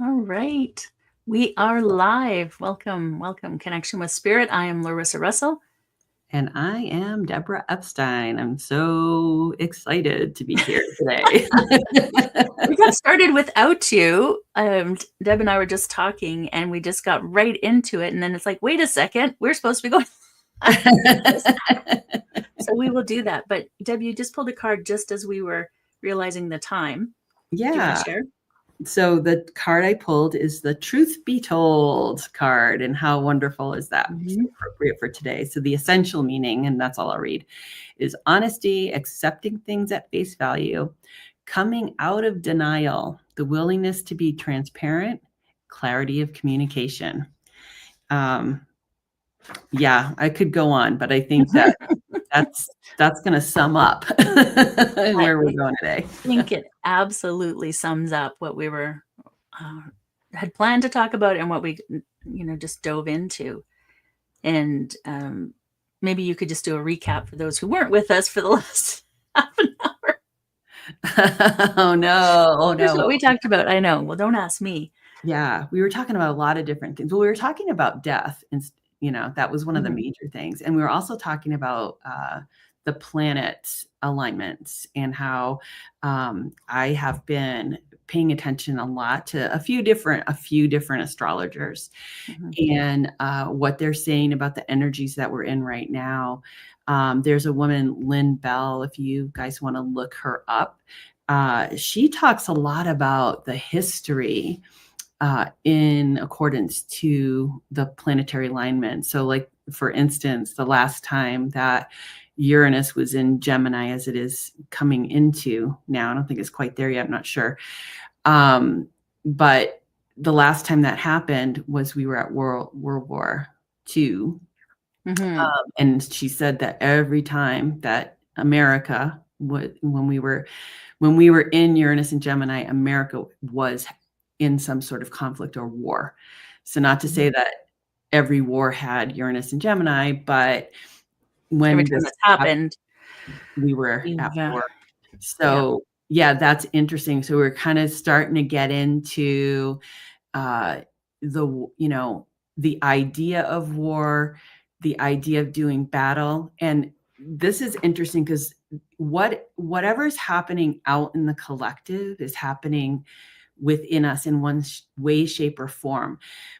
All right. We are live. Welcome, welcome. Connection with Spirit. I am Larissa Russell. And I am Deborah Epstein. I'm so excited to be here today. We got started without you. Deb and I were just talking and we just got right into it. And then it's like, wait a second, we're supposed to be going. So we will do that. But Deb, you just pulled a card just as we were realizing the time. Do you want to share? So the card I pulled is the Truth Be Told card. And how wonderful is that? So appropriate for today. So the essential meaning, and that's all I'll read, is honesty, accepting things at face value, coming out of denial, the willingness to be transparent, clarity of communication. Yeah, I could go on, but I think that that's going to sum up where we're going today. I think it absolutely sums up what we were had planned to talk about and what we, just dove into. And maybe you could just do a recap for those who weren't with us for the last half an hour. Oh no! Here's what we talked about. I know. Well, don't ask me. Yeah, we were talking about a lot of different things. Well, we were talking about death, and that was one of the major things. And we were also talking about the planet's alignments and how I have been paying attention a lot to a few different astrologers and what they're saying about the energies that we're in right now. There's a woman, Lynn Bell, if you guys want to look her up. She talks a lot about the history in accordance to the planetary alignment. So like, for instance, the last time that Uranus was in Gemini, as it is coming into now, I don't think it's quite there yet, I'm not sure. But the last time that happened was we were at World War II. And she said that every time that America would, when we were in Uranus and Gemini, America was in some sort of conflict or war. So not to say that every war had Uranus and Gemini, but when every time this happened, we were at war. So yeah, that's interesting. So we're kind of starting to get into the idea of war, the idea of doing battle. And this is interesting because whatever's happening out in the collective is happening within us in one way, shape, or form.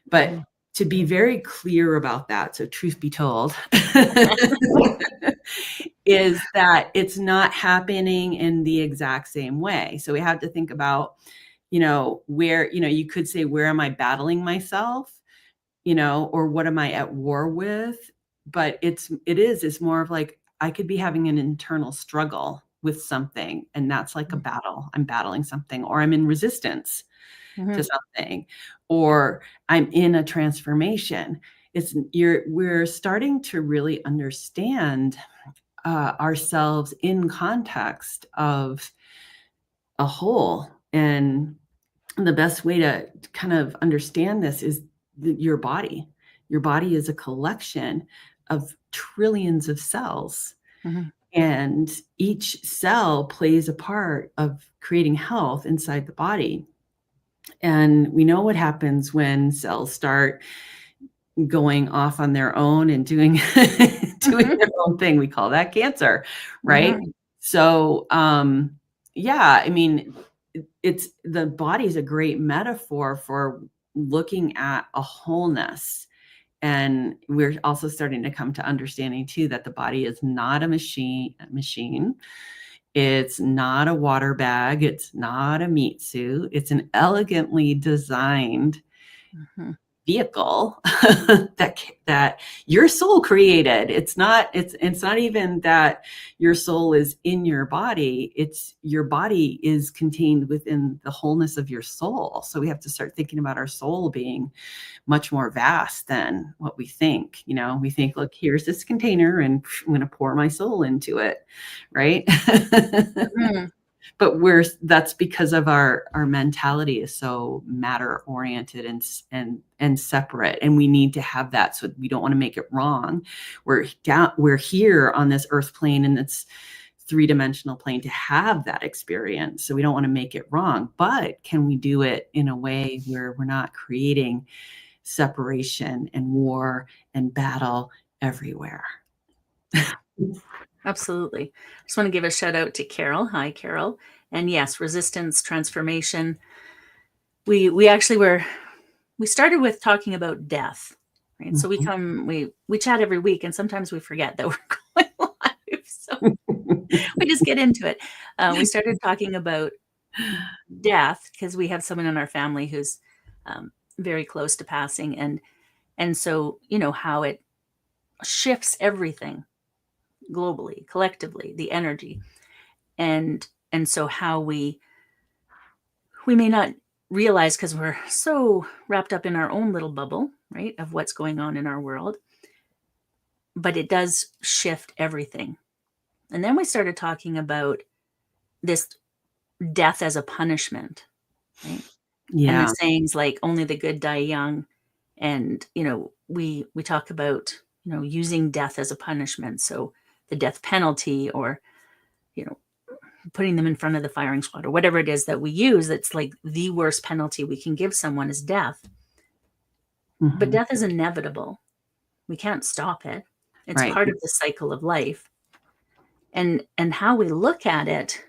But to be very clear about that, so truth be told, is that it's not happening in the exact same way. So we have to think about, where, you could say, where am I battling myself, or what am I at war with? But it's more of like, I could be having an internal struggle with something, and that's like a battle. I'm battling something, or I'm in resistance to something, or I'm in a transformation. We're starting to really understand ourselves in context of a whole. And the best way to kind of understand this is your body. Your body is a collection of trillions of cells. And each cell plays a part of creating health inside the body. And we know what happens when cells start going off on their own and doing their own thing. We call that cancer, right? So, yeah, I mean, the body is a great metaphor for looking at a wholeness. And we're also starting to come to understanding too that the body is not a machine. It's not a water bag. It's not a meat suit. It's an elegantly designed vehicle that your soul created. It's not even that your soul is in your body. It's your body is contained within the wholeness of your soul. So we have to start thinking about our soul being much more vast than what we think. We think, look, here's this container and I'm going to pour my soul into it. Right. But that's because of our mentality is so matter oriented and separate, and we need to have that. So we don't want to make it wrong. We're here on this earth plane, and it's three-dimensional plane to have that experience. So we don't want to make it wrong, but can we do it in a way where we're not creating separation and war and battle everywhere? Absolutely. I just want to give a shout out to Carol. Hi, Carol. And yes, resistance, transformation. We actually we started with talking about death, right? So we chat every week, and sometimes we forget that we're going live. So we just get into it. We started talking about death because we have someone in our family who's very close to passing, and so how it shifts everything globally, collectively, the energy, and so how we may not realize because we're so wrapped up in our own little bubble, right, of what's going on in our world, but it does shift everything. And then we started talking about this death as a punishment, right? And the sayings like only the good die young, and we talk about using death as a punishment, so the death penalty, or putting them in front of the firing squad, or whatever it is that we use. That's like the worst penalty we can give someone is death. But death is inevitable. We can't stop it. It's part of the cycle of life. And how we look at it,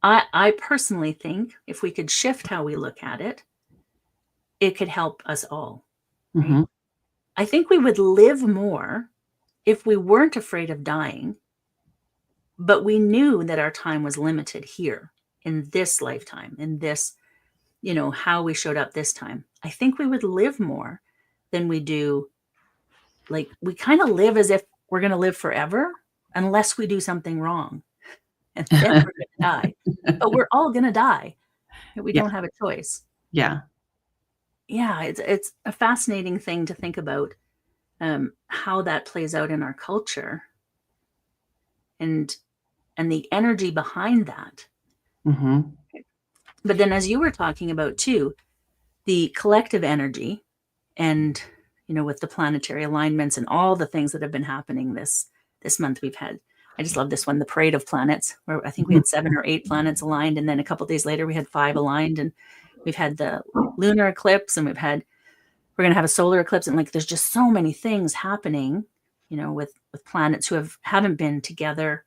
I personally think if we could shift how we look at it, it could help us all. Right? I think we would live more if we weren't afraid of dying, but we knew that our time was limited here in this lifetime, in this, how we showed up this time. I think we would live more than we do. Like, we kind of live as if we're going to live forever unless we do something wrong. And then we're going to die. But we're all going to die. We don't have a choice. Yeah. Yeah, it's a fascinating thing to think about, how that plays out in our culture, and the energy behind that. But then, as you were talking about too, the collective energy, and with the planetary alignments and all the things that have been happening this month, we've had, I just love this one, the parade of planets, where I think we had 7 or 8 planets aligned, and then a couple of days later we had 5 aligned, and we've had the lunar eclipse, and we're going to have a solar eclipse, and there's just so many things happening, with planets who haven't been together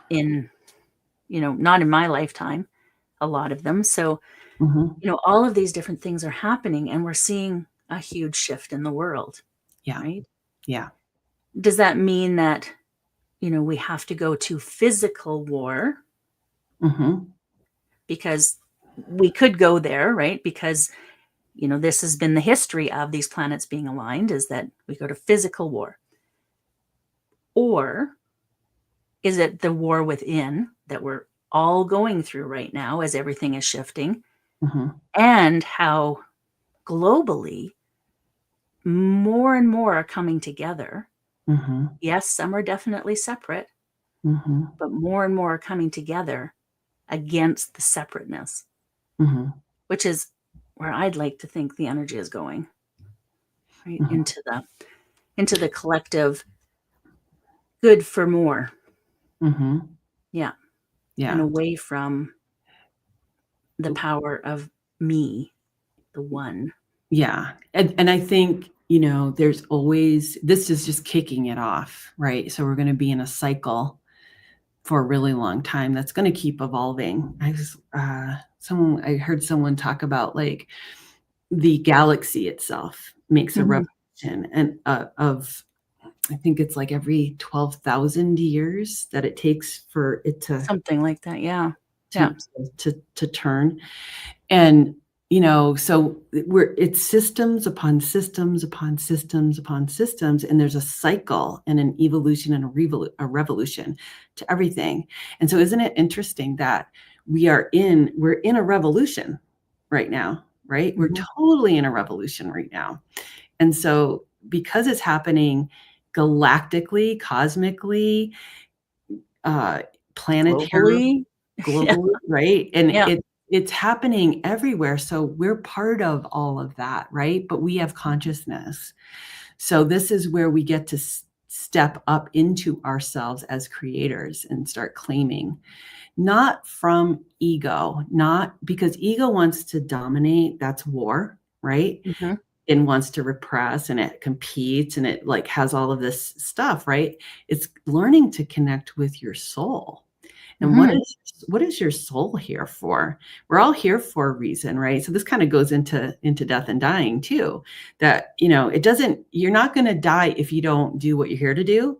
in, not in my lifetime, a lot of them. So, all of these different things are happening, and we're seeing a huge shift in the world. Yeah. Right? Yeah. Does that mean that, we have to go to physical war? Because we could go there, right? Because, this has been the history of these planets being aligned, is that we go to physical war. Or is it the war within that we're all going through right now as everything is shifting? And how globally more and more are coming together. Yes, some are definitely separate, but more and more are coming together against the separateness, which is where I'd like to think the energy is going, right? Into the collective good for more. Yeah. And away from the power of me, the one. Yeah. And I think, there's always, this is just kicking it off, right? So we're going to be in a cycle for a really long time that's going to keep evolving. I heard someone talk about the galaxy itself makes a revolution, and of, I think it's every 12,000 years that it takes for it to something like that. Yeah. to turn. And so it's systems upon systems upon systems upon systems, and there's a cycle and an evolution and a revolution to everything. And so, isn't it interesting that we're in a revolution right now, right? We're totally in a revolution right now. And so, because it's happening galactically, cosmically, planetary, globally, right? And it's happening everywhere. So we're part of all of that, right? But we have consciousness. So this is where we get to step up into ourselves as creators and start claiming, not from ego, not because ego wants to dominate. That's war, right? Mhm. And wants to repress, and it competes, and it like has all of this stuff, right? It's learning to connect with your soul. And Mhm. what is your soul here for? We're all here for a reason, right? So this kind of goes into death and dying too. That, it doesn't, you're not going to die if you don't do what you're here to do,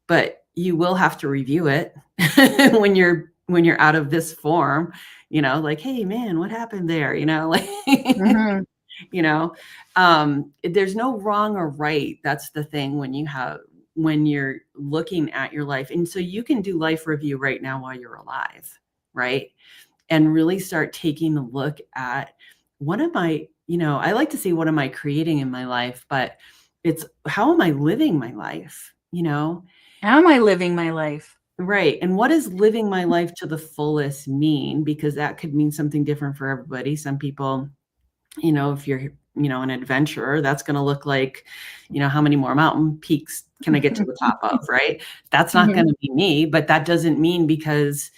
but you will have to review it when you're out of this form, like, hey man, what happened there? Like Mhm. you know there's no wrong or right. That's the thing when you're looking at your life. And so you can do life review right now while you're alive, right? And really start taking a look at, what am I like to say, what am I creating in my life? But it's, how am I living my life? How am I living my life? Right. And what does living my life to the fullest mean? Because that could mean something different for everybody. Some people, if you're, an adventurer, that's going to look like, how many more mountain peaks can I get to the top of, right? That's not Mhm. going to be me, but that doesn't mean because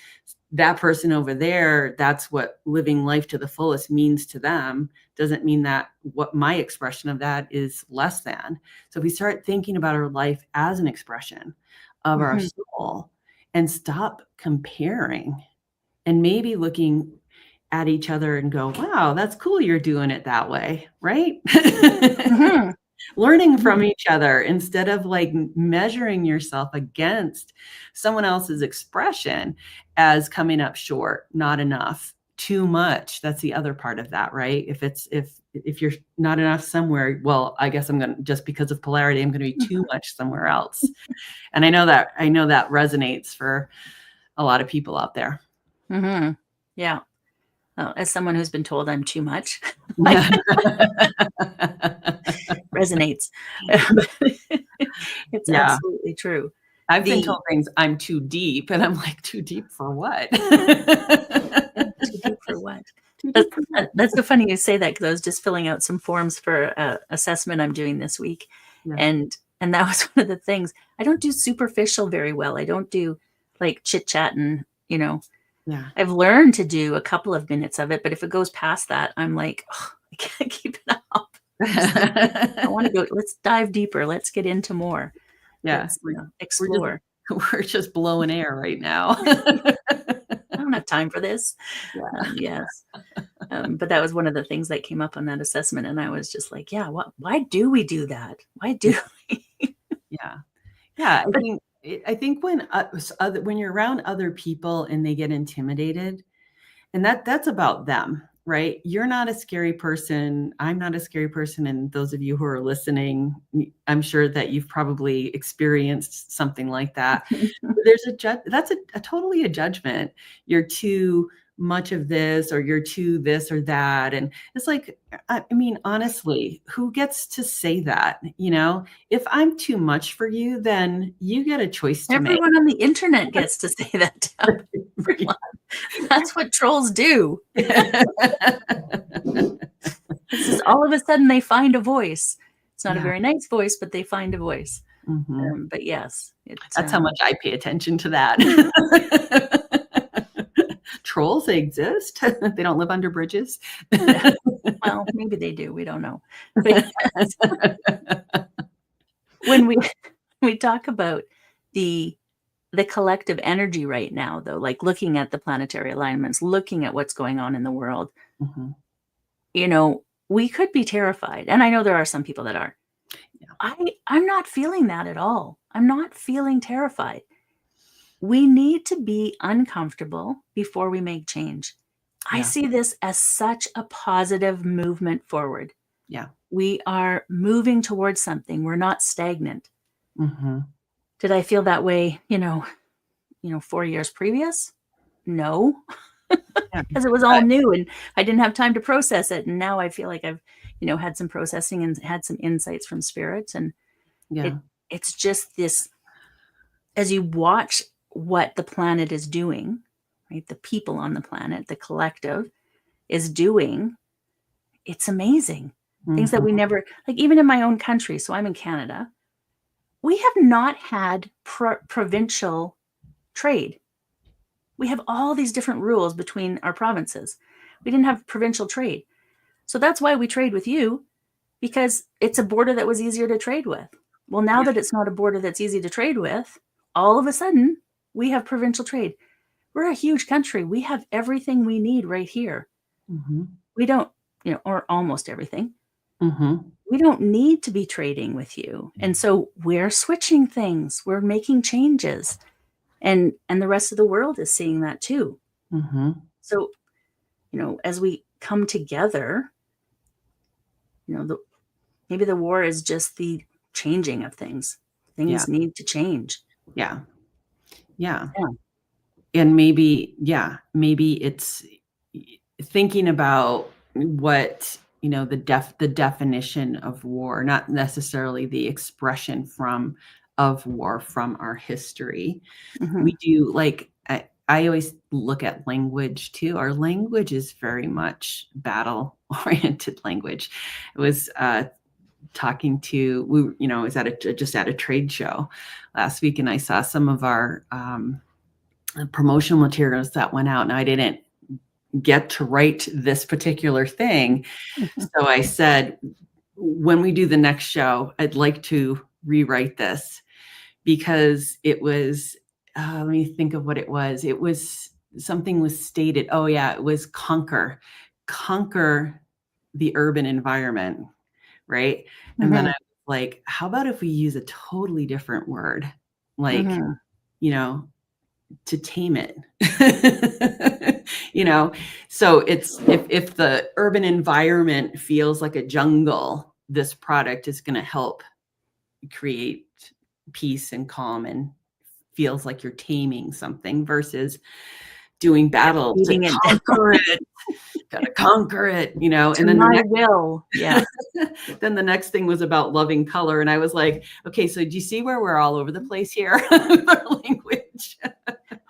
that person over there, that's what living life to the fullest means to them, doesn't mean that what my expression of that is less than. So if we start thinking about our life as an expression of our Mhm. soul and stop comparing, and maybe looking at each other and go, wow, that's cool you're doing it that way, right? Mhm. Learning from Mhm. each other instead of like measuring yourself against someone else's expression as coming up short, not enough, too much. That's the other part of that, right? If you're not enough somewhere, well, I guess I'm going to, just because of polarity, I'm going to be too much somewhere else. And I know that resonates for a lot of people out there. Mhm. Yeah. Well, as someone who's been told I'm too much, I Yeah. resonates. It's Yeah. absolutely true. I've been The told things, I'm too deep, and I'm like, "Too deep for what?" Yeah, too deep for what? Too That's deep for what? that's so funny you say that, because I was just filling out some forms for a assessment I'm doing this week, Yeah, and that was one of the things. I don't do superficial very well. I don't do, like, chit-chat and, yeah. I've learned to do a couple of minutes of it, but if it goes past that, I'm like, "Ugh, I can't keep it up." Just like, I wanna go, let's dive deeper, let's get into more. Yeah, Let's, we're just explore. we're just blowing air right now. I don't have time for this. Yeah, Yes. But that was one of the things that came up on that assessment, and I was just like, "Yeah, why do we do that? Why yeah, do we?" yeah. Yeah, I But think I think when you're around other people and they get intimidated, and that's about them, right? You're not a scary person. I'm not a scary person. And those of you who are listening, I'm sure that you've probably experienced something like that. There's that's a totally a judgment. You're too much of this, or you're too this or that. And it's like, I mean, honestly, who gets to say that? If I'm too much for you, then you get a choice to make. everyone on the internet gets to say that to Right. everyone. That's what trolls do. It's just all of a sudden they find a voice. It's not a Yeah. very nice voice, but they find a voice. Mhm. But yes, That's how much I pay attention to that. Trolls, they exist. They don't live under bridges. well, maybe they do, we don't know. But yes, when we talk about the the collective energy right now, though, like looking at the planetary alignments, looking at what's going on in the world, Mhm. we could be terrified. And I know there are some people that are. Yeah, I'm not feeling that at all. I'm not feeling terrified. We need to be uncomfortable before we make change. I yeah, see this as such a positive movement forward. yeah. We are moving towards something. We're not stagnant. Mhm. Did I feel that way, 4 years previous? No, Yeah, because it was all but new and I didn't have time to process it. And now I feel like I've, had some processing and had some insights from spirit. And it yeah. it's just this, as you watch what the planet is doing, right? The people on the planet, the collective is doing, it's amazing. Things that Mhm. we never, like, even in my own country. So I'm in Canada. we have not had provincial trade. We have all these different rules between our provinces. We didn't have provincial trade. So that's why we trade with you, because it's a border that was easier to trade with. Well, now Yeah. that it's not a border that's easy to trade with, all of a sudden we have provincial trade. We're a huge country. We have everything we need right here. Mm-hmm. We don't, or almost everything. Mm-hmm. We don't need to be trading with you. And so we're switching things. We're making changes. And the rest of the world is seeing that too. Mm-hmm. So, as we come together, maybe the war is just the changing of things. Yeah. Things need to change. Yeah. Yeah. Yeah. And maybe it's thinking about what, the definition of war, not necessarily the expression of war from our history. Mm-hmm. We do, like, I always look at language too. Our language is very much battle oriented language. It was talking to, I was just at a trade show last week, and I saw some of our promotional materials that went out, and I didn't get to write this particular thing. Mm-hmm. So I said, when we do the next show, I'd like to rewrite this, because it was, let me think of what it was. It was, something was stated. Oh yeah, it was conquer the urban environment. Right. And then I was like, how about if we use a totally different word? Like, Mm-hmm. to tame it. So it's, if the urban environment feels like a jungle, this product is going to help create peace and calm, and feels like you're taming something, versus doing battle to Beating it conquer it. Gotta conquer it, and to then my will. Yeah. then the next thing was about loving color, and I was like, okay, so do you see where we're all over the place here? Our language.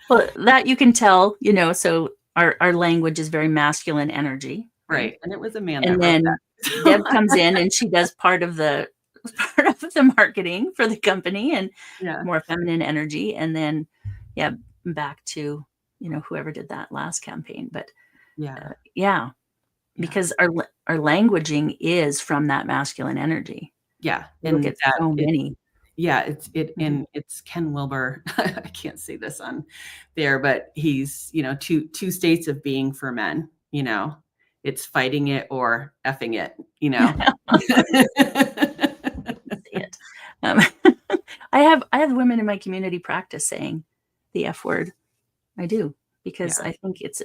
Well, that you can tell, so our language is very masculine energy. Right. And it was a man that And wrote then that. Deb comes in and she does part of the marketing for the company, and Yeah. more feminine energy. And then, back to, whoever did that last campaign. But Yeah. yeah, because our languaging is from that masculine energy. Yeah. Look And at that so many. yeah, Mhm. it's Ken Wilber. I can't say this on there, but he's, two states of being for men, it's fighting it or effing it, See it. Um, I have women in my community practice saying the F word. I do, because Yeah. I think it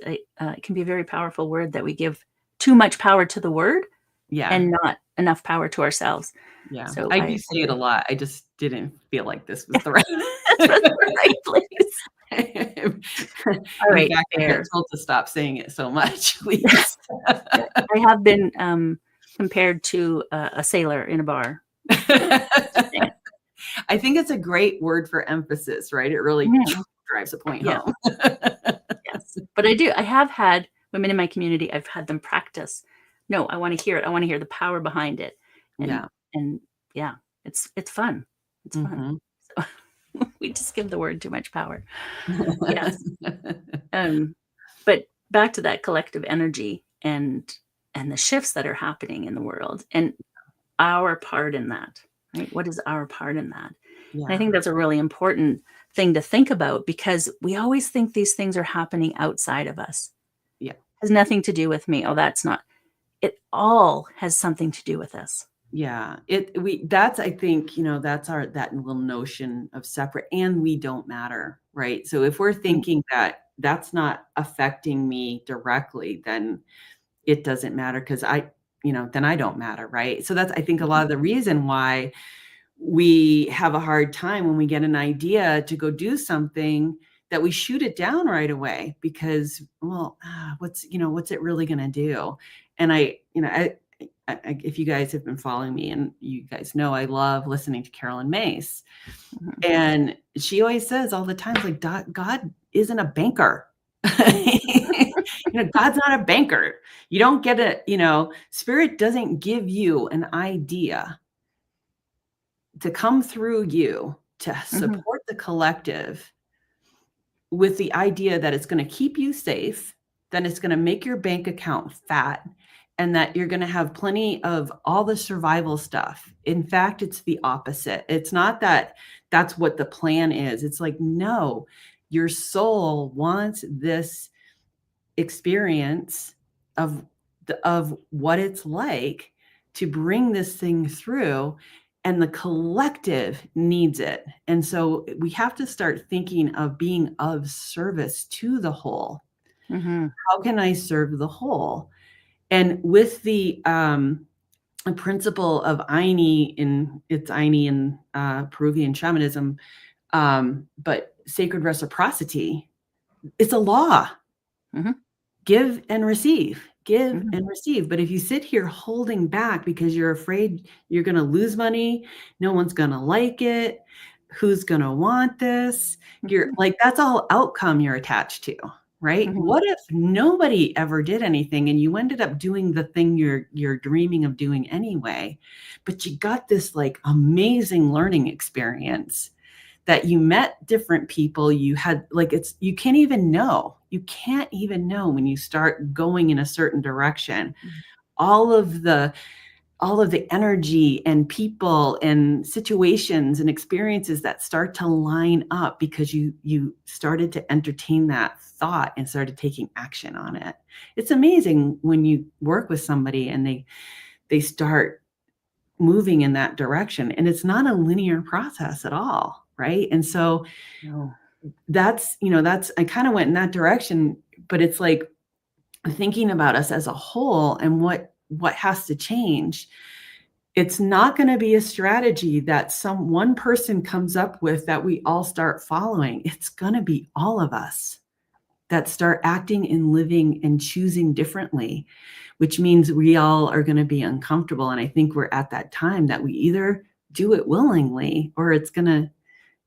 can be a very powerful word that we give too much power to the word Yeah. and not enough power to ourselves. Yeah. So I do I say it a lot. I just didn't feel like this was the right. that's the right place. All In right, fact, I get fair. told to stop saying it so much, please. I have been compared to a sailor in a bar. I think it's a great word for emphasis, right? It really Mhm. drives a point Yeah, home. yes. But I have had women in my community, I've had them practice. No, I want to hear it. I want to hear the power behind it. And Yeah. and yeah, it's fun. It's fun. Mhm. So we just give the word too much power. Yes. Um, but back to that collective energy and the shifts that are happening in the world, and our part in that, right? What is our part in that? And I Yeah. think that's a really important thing to think about, because we always think these things are happening outside of us. Yeah. It has nothing to do with me. Oh, that's not. It all has something to do with us. Yeah. That's, I think, that's that little notion of separate, and we don't matter, right? So if we're thinking that that's not affecting me directly, then it doesn't matter, because then I don't matter, right? So that's, I think, a lot of the reason why we have a hard time when we get an idea to go do something, that we shoot it down right away, because, well, what's it really going to do? And if you guys have been following me, and you guys know, I love listening to Carolyn Mace, Mhm. and she always says all the time, like, God isn't a banker. God's not a banker. You don't get spirit doesn't give you an idea to come through you to Mhm. support the collective with the idea that it's going to keep you safe, then it's going to make your bank account fat, and that you're going to have plenty of all the survival stuff. In fact, it's the opposite. It's not that that's what the plan is. It's like, no, your soul wants this experience of of what it's like to bring this thing through, and the collective needs it. And so we have to start thinking of being of service to the whole. Mhm. How can I serve the whole? And with the principle of Aini, in it's Aini in Peruvian shamanism, but sacred reciprocity, it's a law. Mhm. Give and receive, give Mhm. and receive. But if you sit here holding back because you're afraid you're going to lose money, no one's going to like it, who's going to want this? You're Mhm. like, that's all outcome you're attached to, right? Mhm. What if nobody ever did anything and you ended up doing the thing you're dreaming of doing anyway, but you got this like amazing learning experience, that you met different people, you had like, it's, you can't even know when you start going in a certain direction, all of the energy and people and situations and experiences that start to line up because you started to entertain that thought and started taking action on it. It's amazing when you work with somebody and they start moving in that direction, and it's not a linear process at all, right? And so No. that's I kind of went in that direction, but it's like thinking about us as a whole and what has to change. It's not going to be a strategy that some one person comes up with that we all start following. It's going to be all of us that start acting and living and choosing differently, which means we all are going to be uncomfortable. And I think we're at that time that we either do it willingly, or it's gonna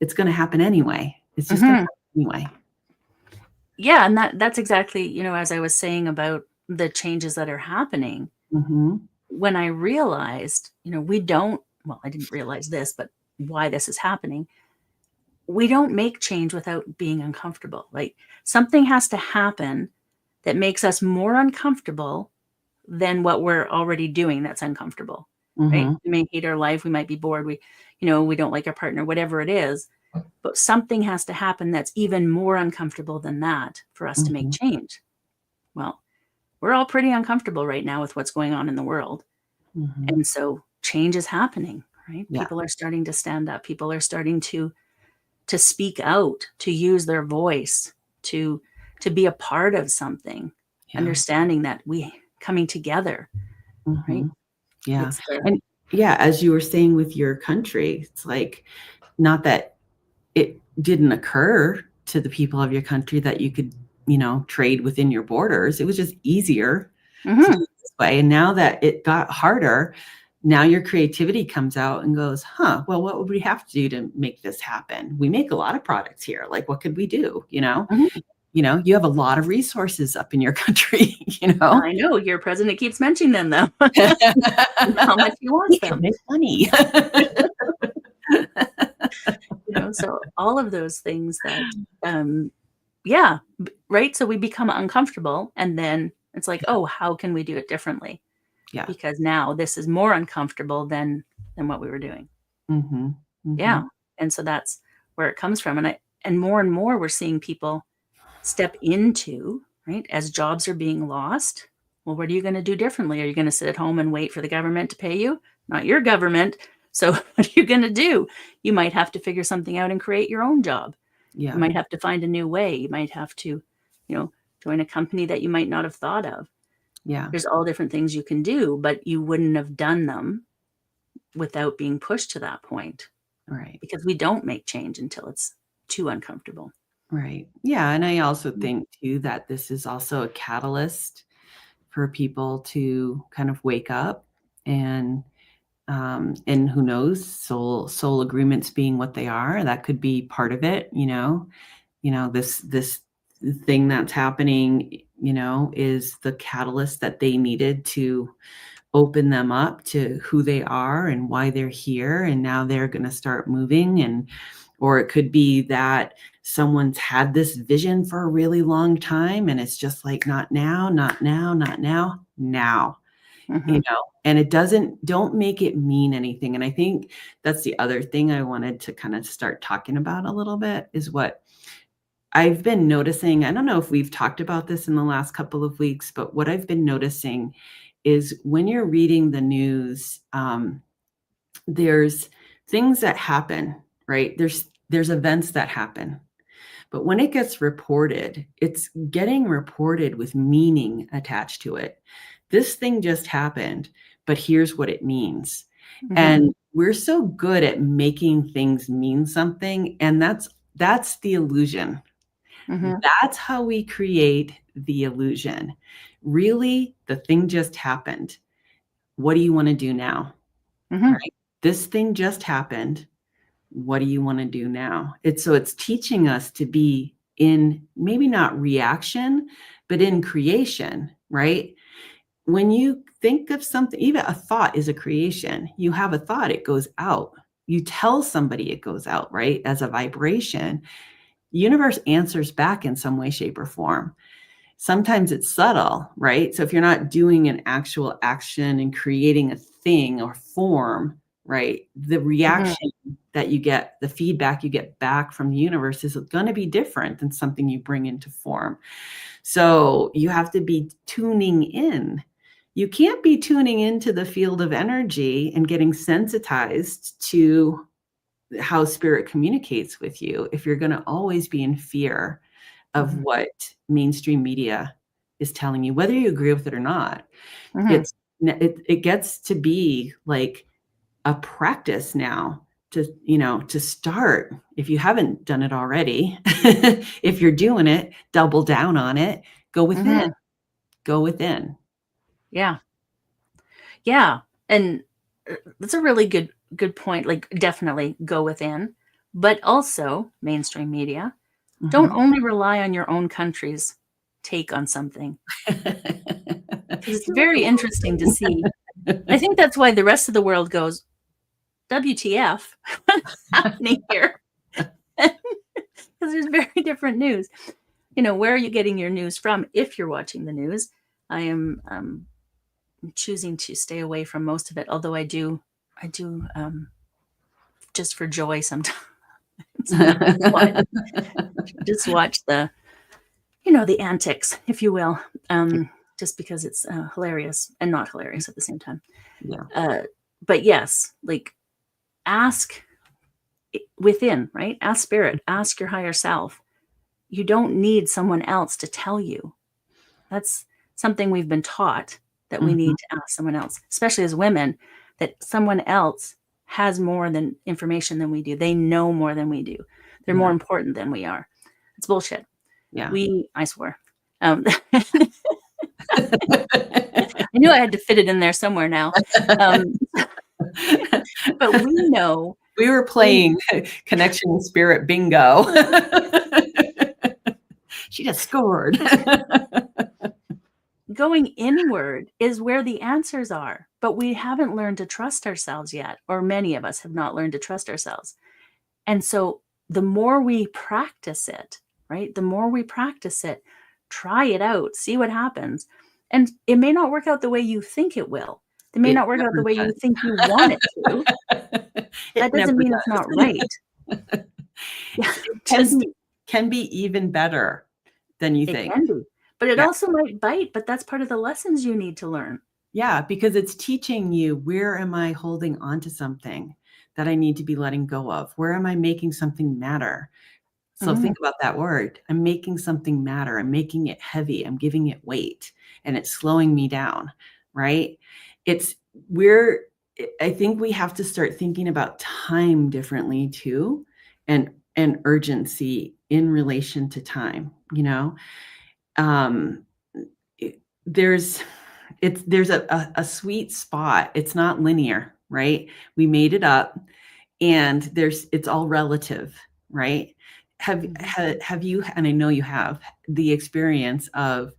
happen anyway. It's just gonna Mhm. happen anyway. Yeah, and that's exactly, as I was saying about the changes that are happening, Mhm. when I realized, we don't well, I didn't realize this, but why this is happening, we don't make change without being uncomfortable. Like, something has to happen that makes us more uncomfortable than what we're already doing that's uncomfortable, right? Mhm. We may hate our life, we might be bored, we don't like our partner, whatever it is, but something has to happen that's even more uncomfortable than that for us to make Mhm. change. Well, we're all pretty uncomfortable right now with what's going on in the world. Mhm. And so change is happening, right? Yeah. People are starting to stand up. People are starting to speak out, to use their voice, to to be a part of something, Yeah. understanding that we coming together, right? Mhm. Yeah. It's the And yeah, as you were saying with your country, it's like, not that it didn't occur to the people of your country that you could, trade within your borders. It was just easier to do Mhm, it this way. And now that it got harder, now your creativity comes out and goes, huh, well, what would we have to do to make this happen? We make a lot of products here. Like, what could we do? mhm. You have a lot of resources up in your country, you know? I know your president keeps mentioning them though, how much he We wants can them. make money. So all of those things that, yeah, right? So we become uncomfortable and then it's like, "Oh, how can we do it differently?" Yeah. Because now this is more uncomfortable than what we were doing. Mhm. Yeah, Mhm. and so that's where it comes from, and more we're seeing people step into, right, as jobs are being lost. Well, what are you gonna do differently? Are you gonna sit at home and wait for the government to pay you? Not your government. So what are you gonna do? You might have to figure something out and create your own job. You Yeah. might have to find a new way. You might have to, join a company that you might not have thought of. Yeah. There's all different things you can do, but you wouldn't have done them without being pushed to that point Right. because we don't make change until it's too uncomfortable. Right. Yeah, and I also Mm. think too that this is also a catalyst for people to kind of wake up, and who knows, soul agreements being what they are, that could be part of it, this thing that's happening, is the catalyst that they needed to open them up to who they are and why they're here, and now they're going to start moving. And or it could be that someone's had this vision for a really long time and it's just like, not now, not now, not now, now. Mm-hmm. And don't make it mean anything. And I think that's the other thing I wanted to kind of start talking about a little bit, is what I've been noticing. I don't know if we've talked about this in the last couple of weeks, but what I've been noticing is when you're reading the news, there's things that happen, right? There's events that happen. But when it gets reported, it's getting reported with meaning attached to it. This thing just happened, but here's what it means. Mm-hmm. And we're so good at making things mean something. And that's the illusion. Mm-hmm. That's how we create the illusion. Really, the thing just happened. What do you want to do now? Mm-hmm. Right? This thing just happened. What do you want to do now? It's teaching us to be in, maybe not reaction, but in creation, right? When you think of something, even a thought is a creation. You have a thought, it goes out. You tell somebody, it goes out, right? As a vibration. Universe answers back in some way, shape, or form. Sometimes it's subtle, right? So if you're not doing an actual action and creating a thing or form, right, the reaction that you get, the feedback you get back from the universe is going to be different than something you bring into form. So you have to be tuning in. You can't be tuning into the field of energy and getting sensitized to how spirit communicates with you if you're going to always be in fear of what mainstream media is telling you, whether you agree with it or not. Mm-hmm. It gets to be like a practice now to start. If you haven't done it already, if you're doing it, double down on it, go within, Mm-hmm. go within. Yeah. Yeah. And that's a really good point. Like, definitely go within, but also mainstream media. Don't only rely on your own country's take on something. Because it's very interesting to see. I think that's why the rest of the world goes, WTF? What's happening here? Because there's very different news. Where are you getting your news from if you're watching the news? I am choosing to stay away from most of it, although I do just for joy sometimes. Just watch the antics, if you will, just because it's hilarious and not hilarious at the same time. Yeah. But yes, like, ask within, right? Ask spirit, ask your higher self. You don't need someone else to tell you. That's something we've been taught, that we need to ask someone else, especially as women, that someone else has more than information than we do. They know more than we do. They're more important than we are. It's bullshit. Yeah. I swear. I knew I had to fit it in there somewhere now. But we know. We were playing connection spirit bingo. She just scored. Going inward is where the answers are, but we haven't learned to trust ourselves yet, or many of us have not learned to trust ourselves. And so the more we practice it, right? The more we practice it, try it out, see what happens. And it may not work out the way you think it will. It may not work out the way you think you want it to. That doesn't mean it's not right. It can be even better than you think. It can be. But it also might bite, but that's part of the lessons you need to learn. Yeah, because it's teaching you, where am I holding on to something that I need to be letting go of? Where am I making something matter? So think about that word. I'm making something matter. I'm making it heavy. I'm giving it weight, and it's slowing me down, right? I think we have to start thinking about time differently too, and urgency in relation to time, there's a sweet spot. It's not linear, right? We made it up, and it's all relative, right? Have you, and I know you have, the experience of,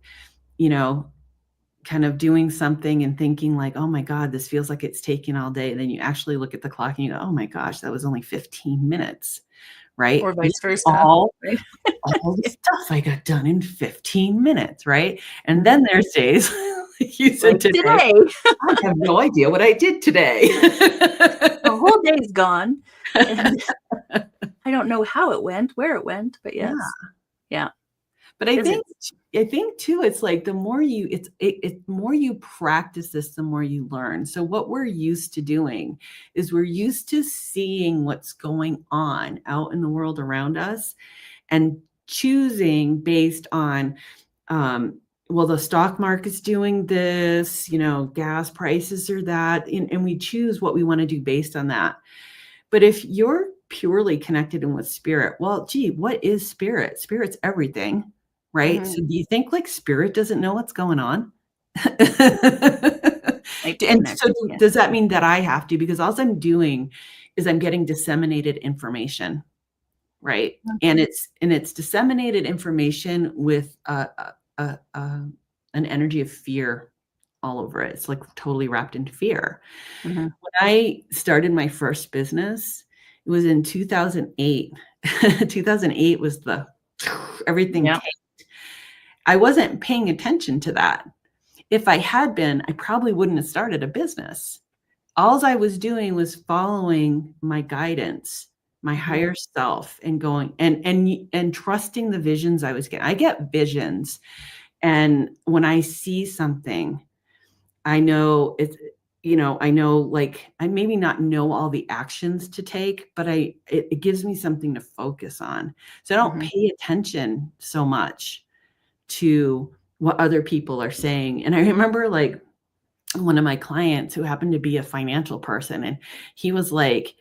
kind of doing something and thinking like, oh my God, this feels like it's taking all day. And then you actually look at the clock and you go, oh my gosh, that was only 15 minutes, right? Or Look vice at versa, right? all the stuff I got done in 15 minutes, right? And Mhm. then there's days, like you Like said today, today, I have no idea what I did today. the whole day's gone, and I don't know how it went, where it went, but Yeah. yes. Yeah, But 'cause it's I think too, it's like the more you more you practice this, the more you learn. So what we're used to doing is we're used to seeing what's going on out in the world around us and choosing based on um, well, the stock market's doing this, gas prices are that, and we choose what we want to do based on that. But if you're purely connected in with spirit, well, gee, what is spirit? Spirit's everything, right? mhm, So do you think like spirit doesn't know what's going on? might be And so connected, yeah. does that mean that I have to? Because all I'm doing is I'm getting disseminated information, right? Mhm, And it's disseminated information with an energy of fear all over it. It's like totally wrapped in fear. mhm, When I started my first business, it was in 2008. 2008 was the everything yep, tanked. I wasn't paying attention to that. If I had been, I probably wouldn't have started a business. Alls I was doing was following my guidance, my mhm, higher self, and going and trusting the visions I was getting. I get visions, and when I see something, I know it's I know, like, I maybe not know all the actions to take, but it gives me something to focus on. So I don't mhm, pay attention so much to what other people are saying. And I remember, like, one of my clients who happened to be a financial person, and he was like,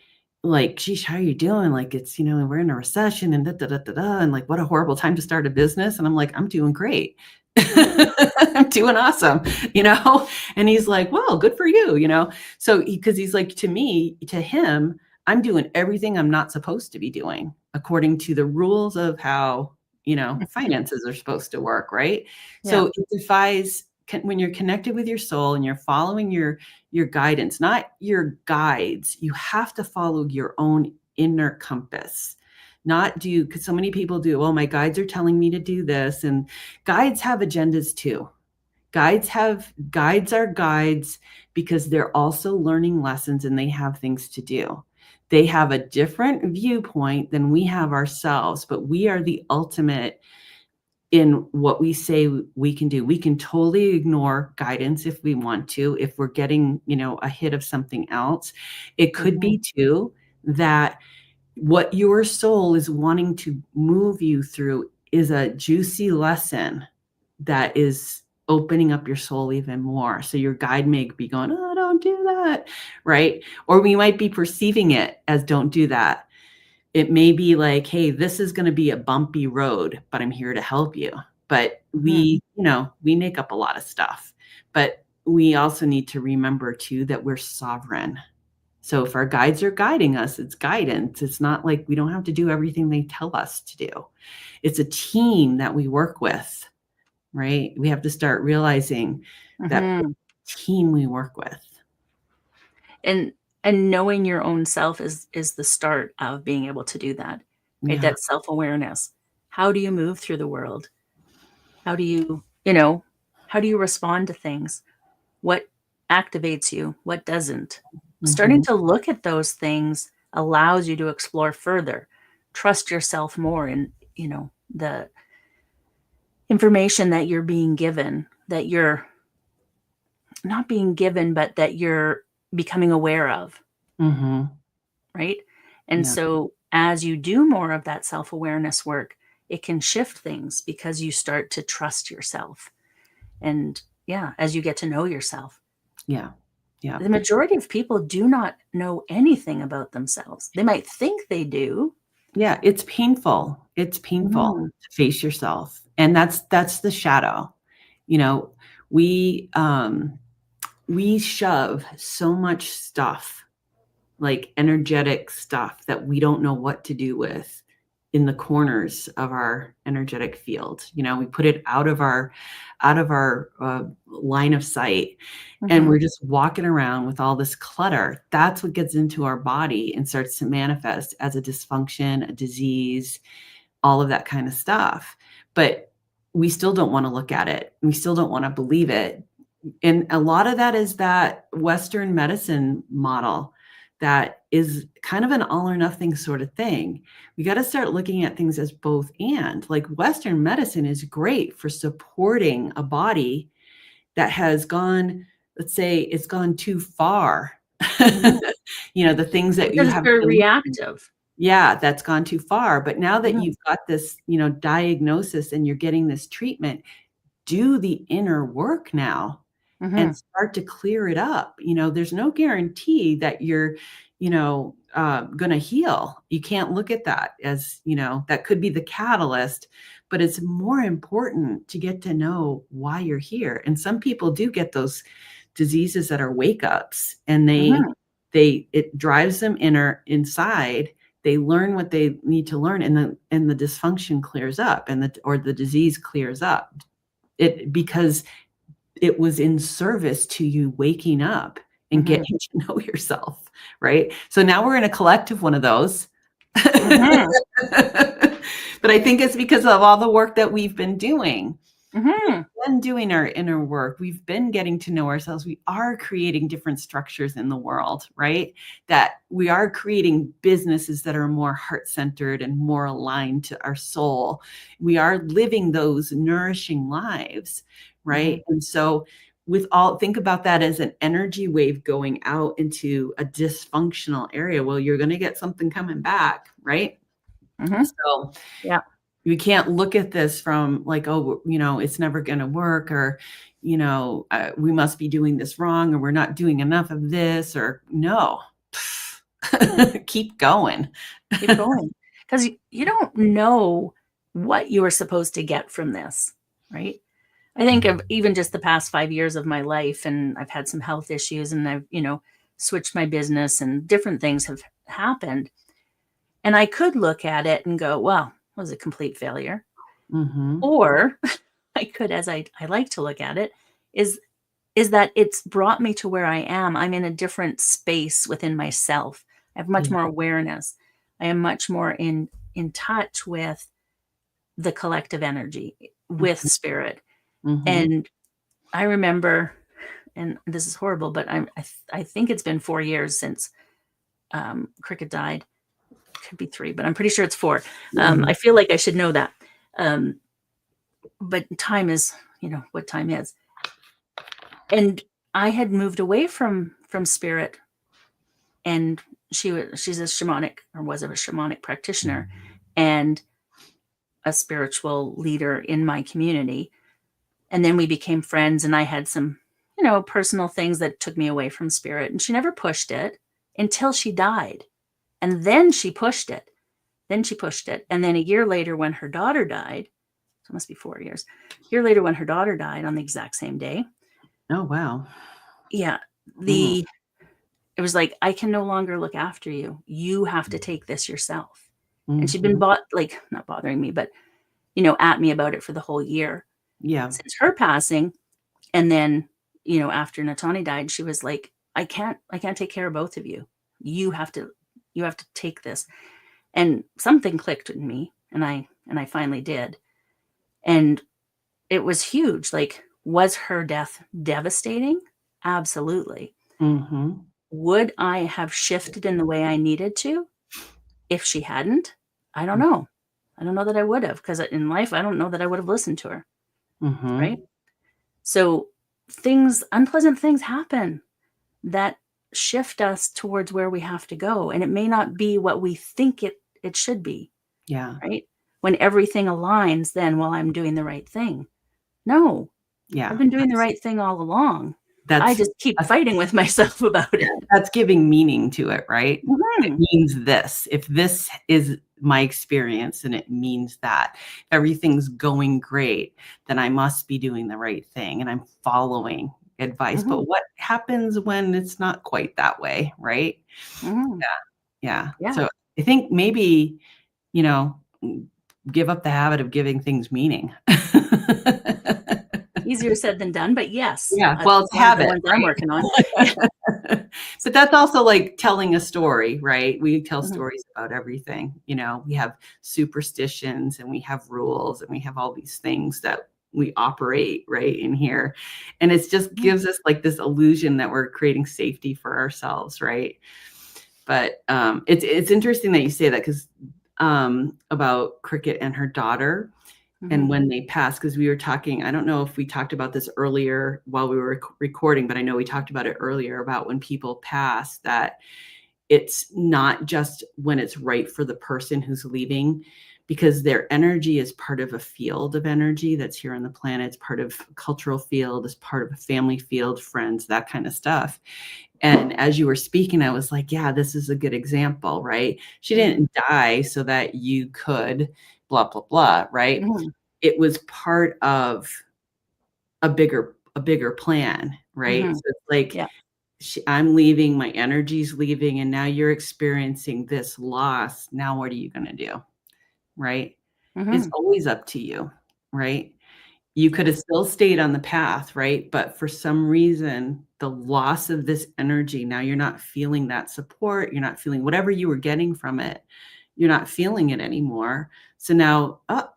"Geez, how are you doing? Like, it's, we're in a recession and da da da da da, and like, what a horrible time to start a business." And I'm like, "I'm doing great. mhm, I'm doing awesome," you know? And he's like, "Well, good for you." So because he's like, to him, I'm doing everything I'm not supposed to be doing according to the rules of how, finances are supposed to work, right? yeah, So it defies when you're connected with your soul and you're following your guidance, not your guides. You have to follow your own inner compass. Not do because so many people do, oh, my guides are telling me to do this. And guides have agendas too. Guides are guides because they're also learning lessons and they have things to do. They have a different viewpoint than we have ourselves, but we are the ultimate in what we say we can do. We can totally ignore guidance if we want to, if we're getting, a hit of something else. It could mhm, be too that what your soul is wanting to move you through is a juicy lesson that is opening up your soul even more. So your guide may be going, "Oh, don't do that." Right? Or we might be perceiving it as don't do that. It may be like, "Hey, this is gonna be a bumpy road, but I'm here to help you." But mhm, we make up a lot of stuff. But we also need to remember too that we're sovereign. So if our guides are guiding us, it's guidance. It's not like we don't have to do everything they tell us to do. It's a team that we work with, right? We have to start realizing that mhm, team we work with. and knowing your own self is the start of being able to do that, right? Yeah. That self-awareness. How do you move through the world? How do you how do you respond to things? What activates you? What doesn't? Starting Mhm. to look at those things allows you to explore further, trust yourself more in, the information that you're being given, that you're not being given, but that you're becoming aware of, Mhm. right? And Yeah. so as you do more of that self-awareness work, it can shift things because you start to trust yourself. And yeah, as you get to know yourself. Yeah. Yeah. The majority of people do not know anything about themselves. They might think they do. Yeah, it's painful. It's painful Mhm, to face yourself, and that's the shadow. You know, we, um, we shove so much stuff, like energetic stuff that we don't know what to do with in the corners of our energetic field. We put it out of out of our line of sight. And Mhm. we're just walking around with all this clutter. That's what gets into our body and starts to manifest as a dysfunction, a disease, all of that kind of stuff. But we still don't want to look at it. We still don't want to believe it. And a lot of that is that Western medicine model that is kind of an all or nothing sort of thing. We got to start looking at things as both and. Like Western medicine is great for supporting a body that has gone, let's say it's gone too far. Mhm. The things that you Because it's have very to learn. reactive. Yeah, that's gone too far. But now that Mhm. you've got this, diagnosis and you're getting this treatment, do the inner work now and Mhm. start to clear it up. There's no guarantee that you're, going to heal. You can't look at that as, that could be the catalyst, but it's more important to get to know why you're here. And some people do get those diseases that are wake ups, and Mhm. it drives them inside. They learn what they need to learn, and the dysfunction clears up, or the disease clears up. Because it was in service to you waking up and Mhm. getting to know yourself, right? So now we're in a collective one of those. Mhm. But I think it's because of all the work that we've been doing. Mhm. Been doing our inner work. We've been getting to know ourselves. We are creating different structures in the world, right? That we are creating businesses that are more heart-centered and more aligned to our soul. We are living those nourishing lives, right? Mhm. And so think about that as an energy wave going out into a dysfunctional area. Well, you're going to get something coming back, right? Mhm. So Yeah. we can't look at this from like, oh, it's never going to work, or, we must be doing this wrong, or we're not doing enough of this, or no, keep going. Keep going. 'Cause you don't know what you are supposed to get from this, right? I think of even just the past 5 years of my life, and I've had some health issues, and I've, switched my business, and different things have happened. And I could look at it and go, "Well, it was a complete failure." Hmm. Or I could, as I like to look at it, is is that it's brought me to where I am. I'm in a different space within myself. I have much Yeah. more awareness. I am much more in touch with the collective energy, with spirit. Hmm. And I remember, and this is horrible, but I think it's been 4 years since, Cricket died. Could be 3, but I'm pretty sure it's 4. Hmm. I feel like I should know that. Um, but time is, what time is. And I had moved away from spirit, and she's a shamanic, or was a shamanic practitioner, and a spiritual leader in my community. And then we became friends, and I had some, personal things that took me away from spirit, and she never pushed it until she died. And then she pushed it. Then she pushed it. And then a year later, when her daughter died, so it must be 4 years, a year later, when her daughter died on the exact same day, Oh, wow. yeah, Hmm. the it was like, I can no longer look after you. You have to take this yourself. And she'd been Hmm. like, not bothering me, but, at me about it for the whole year Yeah. since her passing. And then, after Natani died, she was like, I can't take care of both of you. You have to, you have to take this. And something clicked in me, and I finally did. And it was huge. Like, was her death devastating? Absolutely. Hmm. Would I have shifted in the way I needed to if she hadn't? I don't know. I don't know that I would have, because in life, I don't know that I would have listened to her, right? Hmm. So unpleasant things happen that shift us towards where we have to go. And it may not be what we think it should be, Yeah. right? When everything aligns, then, well, I'm doing the right thing. No, I've Yeah. been doing the right thing all along. I That's just keep that's fighting with myself about Yeah, it. that's giving meaning to it, right? It Mhm. means this. If this is my experience, then it means that. If everything's going great, then I must be doing the right thing and I'm following advice. Mhm. But what happens when it's not quite that way, right? Mhm. Yeah. Yeah. So I think maybe, you know, give up the habit of giving things meaning. Easier said than done, but yes, Yeah, that's well, it's one of the habit, ones I'm right? working on. Yeah. But that's also like telling a story, right? We tell Mhm, stories about everything. We have superstitions and we have rules and we have all these things that we operate right in here. And it just mhm, gives us like this illusion that we're creating safety for ourselves, right? But it's interesting that you say that because about Cricket and her daughter and mhm, when they pass, because we were talking, I don't know if we talked about this earlier while we were recording, but I know we talked about it earlier about when people pass, that it's not just when it's right for the person who's leaving, because their energy is part of a field of energy that's here on the planet. It's part of a cultural field, it's part of a family field, friends, that kind of stuff. And as you were speaking, I was like, yeah, this is a good example, right? She mhm, didn't die so that you could blah, blah, blah, right? mhm, It was part of a bigger plan, right? mhm. So it's like, Yeah. I'm leaving, my energy's leaving, and now you're experiencing this loss. Now what are you gonna do, right? It's Mhm. always up to you, right? You could have Yes. still stayed on the path, right? But for some reason, the loss of this energy, now you're not feeling that support, you're not feeling whatever you were getting from it, you're not feeling it anymore. So now, oh,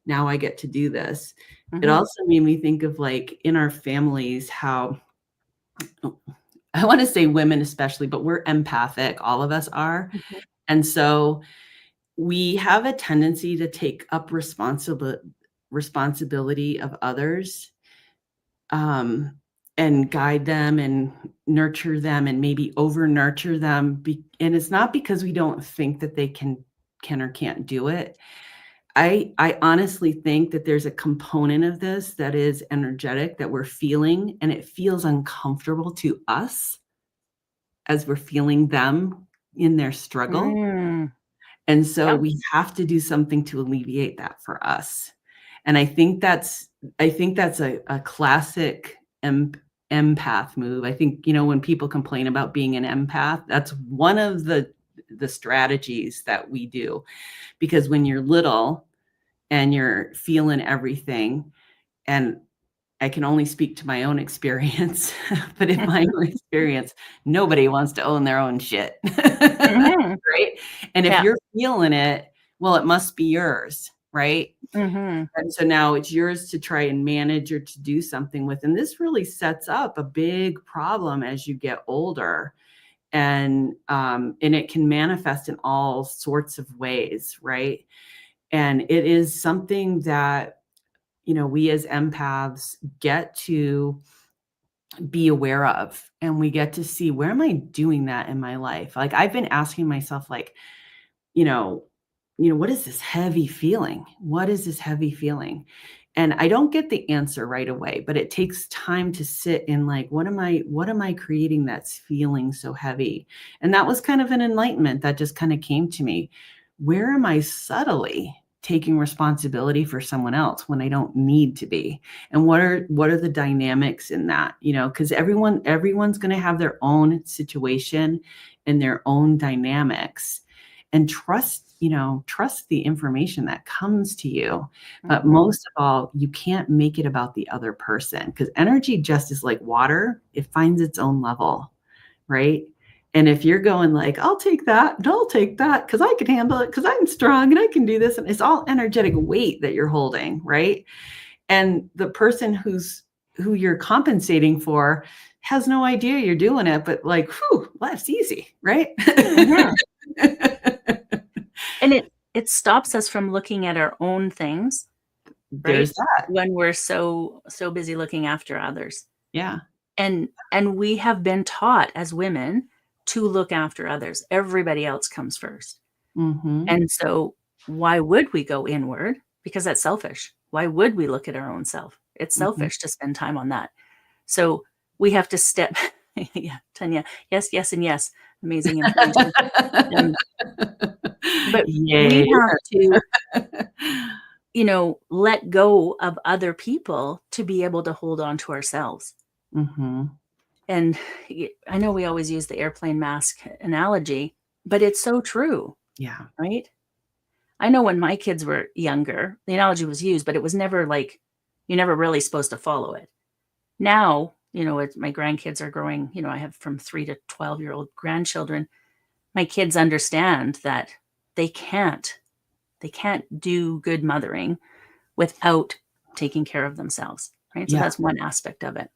now I get to do this. It Mhm, also made me think of like in our families how I want to say women especially, but we're empathic, all of us are. mhm, And so we have a tendency to take up responsibility of others, um, and guide them and nurture them and maybe over nurture them. And it's not because we don't think that they can or can't do it. I honestly think that there's a component of this that is energetic that we're feeling, and it feels uncomfortable to us as we're feeling them in their struggle. mm. And so Yep. we have to do something to alleviate that for us. And I think that's a classic empath move. I think, when people complain about being an empath, that's one of the strategies that we do. Because when you're little and you're feeling everything, and I can only speak to my own experience, but in my own experience, nobody wants to own their own shit. Mhm. Right? And if Yeah. you're feeling it, well, it must be yours, right? Mhm, And so now it's yours to try and manage or to do something with. And this really sets up a big problem as you get older. And it can manifest in all sorts of ways, right? And it is something that, we as empaths get to be aware of, and we get to see, where am I doing that in my life? Like I've been asking myself, like, you know what is this heavy feeling? What is this heavy feeling? And I don't get the answer right away, but it takes time to sit in, like, what am I creating that's feeling so heavy? And that was kind of an enlightenment that just kind of came to me. Where am I subtly taking responsibility for someone else when I don't need to be? And what are the dynamics in that? Because everyone's going to have their own situation and their own dynamics, and trust the information that comes to you. But mhm, most of all, you can't make it about the other person, because energy just is like water. It finds its own level, right? And if you're going like, I'll take that and I'll take that because I can handle it, because I'm strong and I can do this, and it's all energetic weight that you're holding, right? And the person who you're compensating for has no idea you're doing it, but like, whew, life's easy, right? mhm. And it stops us from looking at our own things, There's right? that. When we're so busy looking after others. Yeah. And we have been taught as women to look after others. Everybody else comes first. Mhm. And so why would we go inward? Because that's selfish. Why would we look at our own self? It's Mhm. selfish to spend time on that. So we have to step yeah, Tanya. Yes, yes, and yes. Amazing information. Um, but we Yay. have to, let go of other people to be able to hold on to ourselves. Mhm. And I know we always use the airplane mask analogy, but it's so true, Yeah. right? I know when my kids were younger, the analogy was used, but it was never like You're never really supposed to follow it. Now, my grandkids are growing, I have from 3 to 12-year-old grandchildren. My kids understand that they can't they can't do good mothering without taking care of themselves, right? So Yeah. that's one aspect of it.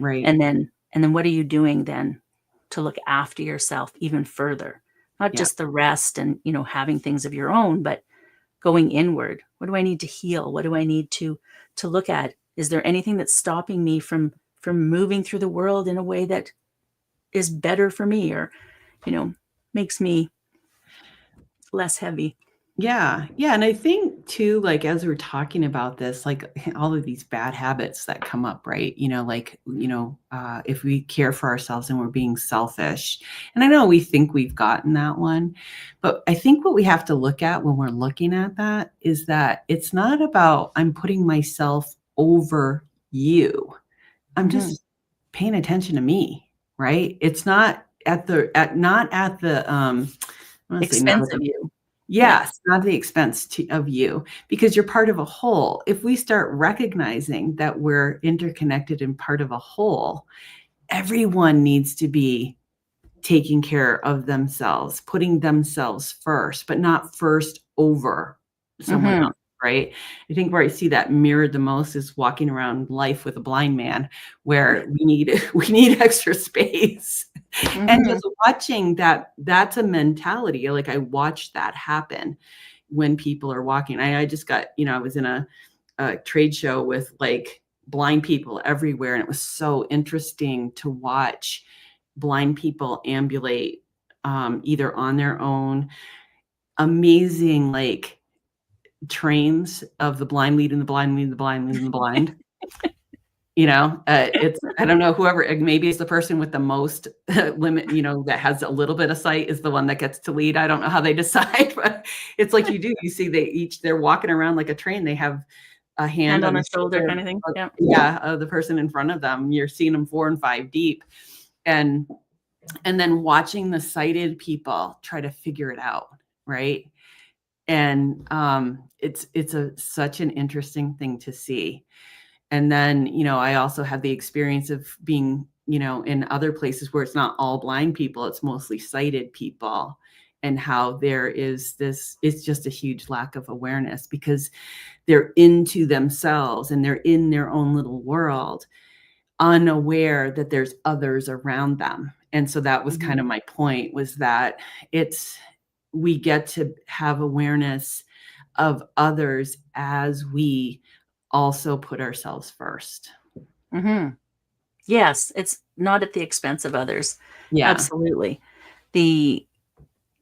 Right. And then what are you doing then to look after yourself even further? Not Yeah. just the rest and, having things of your own, but going inward. What do I need to heal? What do I need to look at? Is there anything that's stopping me from moving through the world in a way that is better for me, or, makes me less heavy? Yeah. Yeah. And I think too, like as we're talking about this, like all of these bad habits that come up, right? If we care for ourselves and we're being selfish. And I know we think we've gotten that one, but I think what we have to look at when we're looking at that is that it's not about I'm putting myself over you. I'm Mhm. just paying attention to me, right? It's not at the not at the I want to say not at Expense the of you. Yeah. yes, not at the expense of you, because you're part of a whole. If we start recognizing that we're interconnected and part of a whole, everyone needs to be taking care of themselves, putting themselves first, but not first over someone Mhm. else, right? I think where I see that mirrored the most is walking around life with a blind man, where we need we need extra space. And Mhm. just watching that, that's a mentality. Like I watched that happen when people are walking. I just got, I was in a trade show with like blind people everywhere. And it was so interesting to watch blind people ambulate either on their own. Amazing, like trains of the blind leading the blind, leading the blind, leading the blind. It's I don't know, whoever maybe it's the person with the most limit, that has a little bit of sight is the one that gets to lead. I don't know how they decide, but it's like you see they're walking around like a train. They have a hand Hand on on the a shoulder shoulder kind of thing. of Yeah. yeah, of the person in front of them. You're seeing them 4 and 5 deep. And then watching the sighted people try to figure it out, right? And it's such an interesting thing to see. And then, I also have the experience of being, in other places where it's not all blind people, it's mostly sighted people, and how there is this, it's just a huge lack of awareness because they're into themselves and they're in their own little world, unaware that there's others around them. And so that was kind Mhm. of my point, was that we get to have awareness of others as we also put ourselves first. Mhm. Yes, it's not at the expense of others. Yeah. Absolutely. The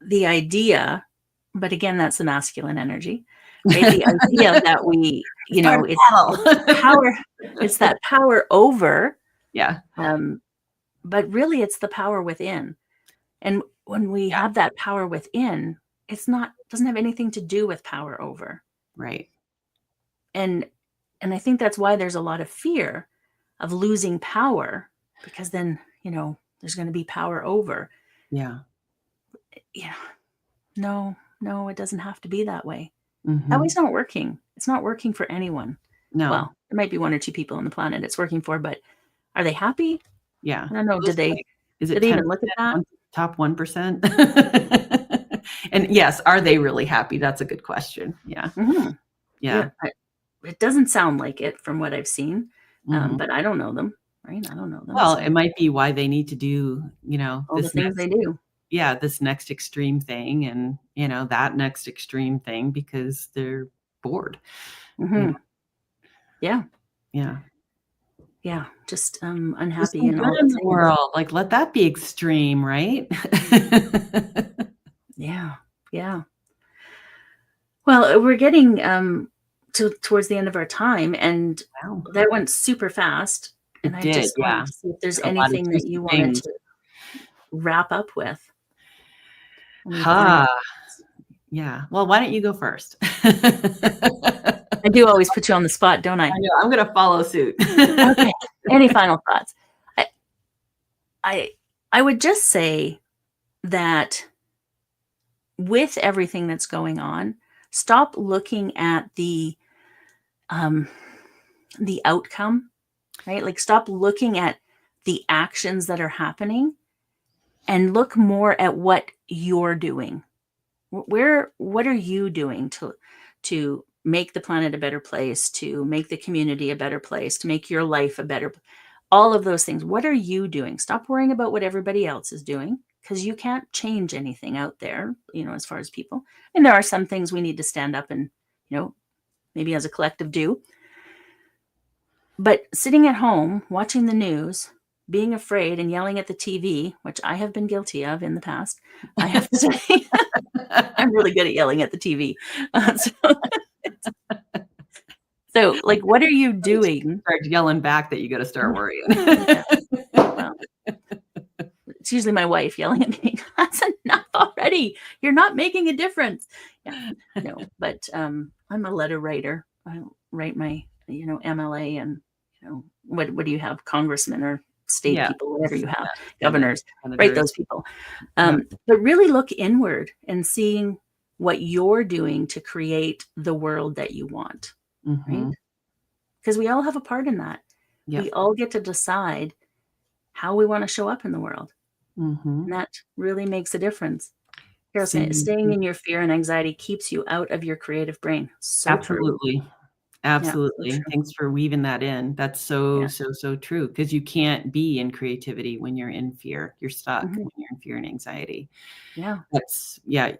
the idea, but again, that's the masculine energy, right? The idea that It's part of it's battle. power, it's that power over, Yeah, um, but really it's the power within. And when we yeah, have that power within, doesn't have anything to do with power over. right. And I think that's why there's a lot of fear of losing power, because then, there's going to be power over. Yeah. Yeah. No, no, it doesn't have to be that way. That Mhm. way's not working. It's not working for anyone. No. Well, there might be 1 or 2 people on the planet it's working for, but are they happy? Yeah. I don't know. Those like is Did it they even look at 10%, that? top 1%? And yes, are they really happy? That's a good question. Yeah. Mhm. Yeah. Yeah. It doesn't sound like it from what I've seen, Mhm. but I don't know them, right? I don't know them, Well, it so might be why they need to do, all the things they do. this next extreme thing and, that next extreme thing because they're bored. You know? Mhm. Yeah. Yeah. Yeah. Just, There's unhappy some in good all in the the things. world, like, let that be extreme, right? Yeah. Yeah. Well, we're getting, towards the end of our time, and Wow. that went super fast, and It I did, just wanted yeah. to see if there's Said a lot of anything that juicy you wanted things. to wrap up with. Any final Ha, thoughts? yeah. Well, why don't you go first? I do always put you on the spot, don't I I? know, I'm gonna follow suit. Okay. Any final thoughts? I I I would just say that with everything that's going on, stop looking at um the outcome, right? Like, stop looking at the actions that are happening and look more at what you're doing. What are you doing to make the planet a better place, to make the community a better place, to make your life a better, all of those things. What are you doing? Stop worrying about what everybody else is doing, because you can't change anything out there, as far as people. And there are some things we need to stand up and, maybe as a collective do. But sitting at home, watching the news, being afraid and yelling at the TV, which I have been guilty of in the past, I have to say, I'm really good at yelling at the TV. So, like, what are you doing? Start yelling back that you got to start worrying. Yeah. Well, it's usually my wife yelling at me. That's enough already. You're not making a difference. Yeah, no, but I'm a letter writer. I write my, MLA and, what do you have? Congressmen or state people, whatever you have, governors, write those people. But really look inward and seeing what you're doing to create the world that you want, right? Because we all have a part in that. We all get to decide how we want to show up in the world. And that really makes a difference. Carol, staying in your fear and anxiety keeps you out of your creative brain. So Absolutely. True. Absolutely. Yeah, so Thanks for weaving that in. That's so true. Because you can't be in creativity when you're in fear. You're stuck when you're in fear and anxiety. Yeah.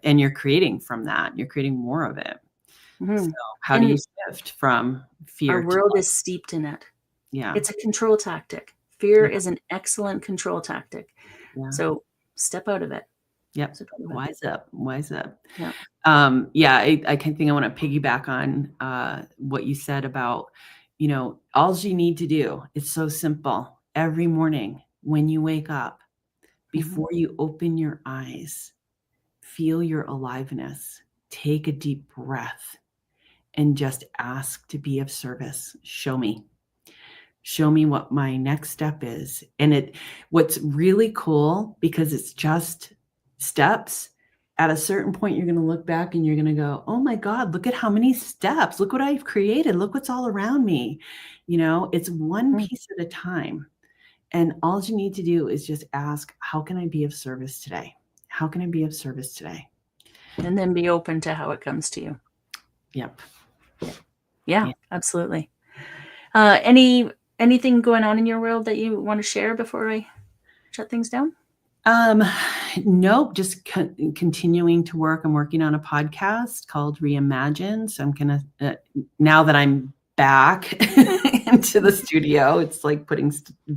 And you're creating from that. You're creating more of it. So how do you shift from fear? Our world is steeped in it. Yeah. It's a control tactic. Fear is an excellent control tactic. Yeah. So step out of it. Yep. Wise up. Yeah. I think I want to piggyback on what you said about, all you need to do, it's so simple. Every morning when you wake up, before you open your eyes, feel your aliveness, take a deep breath, and just ask to be of service. Show me what my next step is. And what's really cool, because it's just steps, at a certain point, you're going to look back and you're going to go, oh my God, look at how many steps. Look what I've created. Look what's all around me. It's one piece at a time. And all you need to do is just ask, how can I be of service today? How can I be of service today? And then be open to how it comes to you. Yep. Yeah. Absolutely. Anything going on in your world that you want to share before I shut things down? Nope. Just continuing to work. I'm working on a podcast called Reimagine. So I'm going to, now that I'm back into the studio, it's like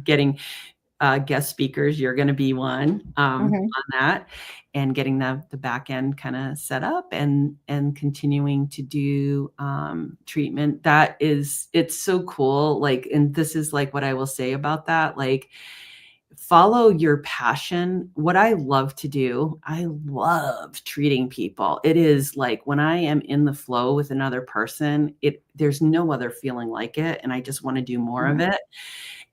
getting guest speakers. You're going to be one on that, and getting the back end kind of set up and continuing to do treatment. It's so cool. Like, and this is like what I will say about that. Like, follow your passion. What I love to do, I love treating people. It is like when I am in the flow with another person, there's no other feeling like it. And I just want to do more of it.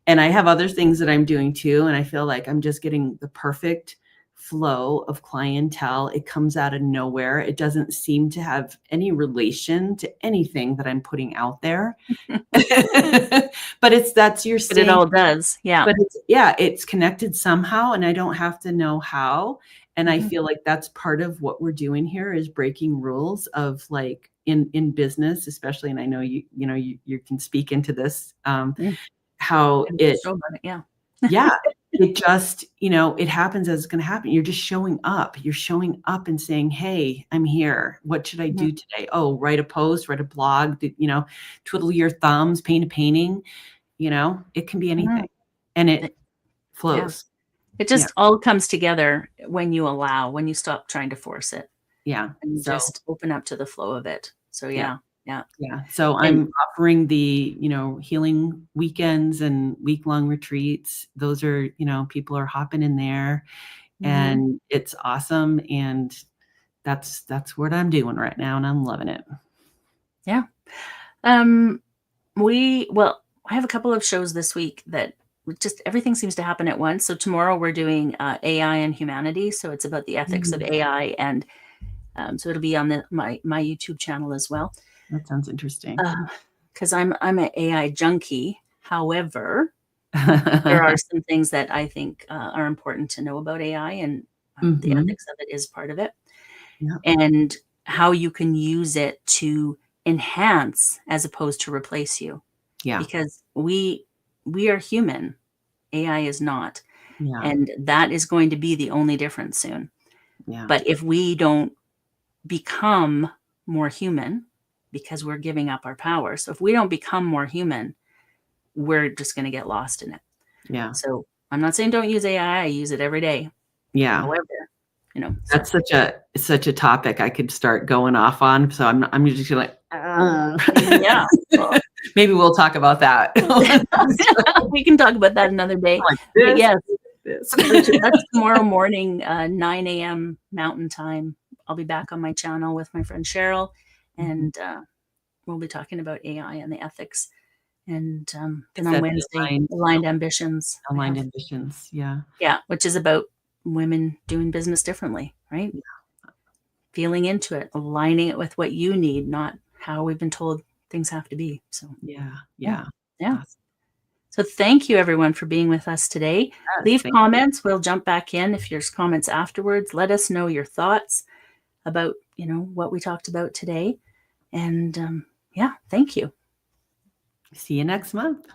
And I have other things that I'm doing too. And I feel like I'm just getting the perfect flow of clientele. It comes out of nowhere. It doesn't seem to have any relation to anything that I'm putting out there. But that's your But it all does. Yeah. But it's connected somehow, and I don't have to know how. And I feel like that's part of what we're doing here, is breaking rules of, like, in business, especially. And I know you can speak into this, how it it just, it happens as it's going to happen. You're just showing up. You're showing up and saying, hey, I'm here. What should I do today? Oh, write a post, write a blog, twiddle your thumbs, paint a painting. It can be anything. And it flows. It just all comes together when you stop trying to force it. Yeah. And just open up to the flow of it. So yeah. So I'm offering the, healing weekends and week-long retreats. Those are, people are hopping in there, and it's awesome. And that's what I'm doing right now, and I'm loving it. Yeah. I have a couple of shows this week that just everything seems to happen at once. So tomorrow we're doing AI and humanity. So it's about the ethics of AI, and so it'll be on my YouTube channel as well. That sounds interesting. because I'm an AI junkie. However, there are some things that I think are important to know about AI, and the Mhm. ethics of it is part of it, Yeah. and how you can use it to enhance as opposed to replace you, Yeah. because we are human, AI is not, Yeah. and that is going to be the only difference soon. Yeah. But if we don't become more human, because we're giving up our power, so if we don't become more human, we're just going to get lost in it. Yeah. So I'm not saying don't use AI. I use it every day. Yeah. However, so That's such a topic I could start going off on, so I'm just gonna like, yeah, well, maybe we'll talk about that. we can talk about that another day. Like But this, yes, this. so that's tomorrow morning, 9 a.m. Mountain Time. I'll be back on my channel with my friend Cheryl, Mhm. and we'll be talking about AI and the ethics. And then Is on that the Wednesday, Aligned Ambitions. I aligned have, ambitions? Yeah. yeah, which is about women doing business differently, right? Feeling into it, aligning it with what you need, not how we've been told things have to be. So, Yeah. yeah, Yeah. yeah. Awesome. So, thank you everyone for being with us today. Yes, Leave thank you. comments. We'll jump back in if there's comments afterwards. Let us know your thoughts about what we talked about today. And yeah, thank you. See you next month.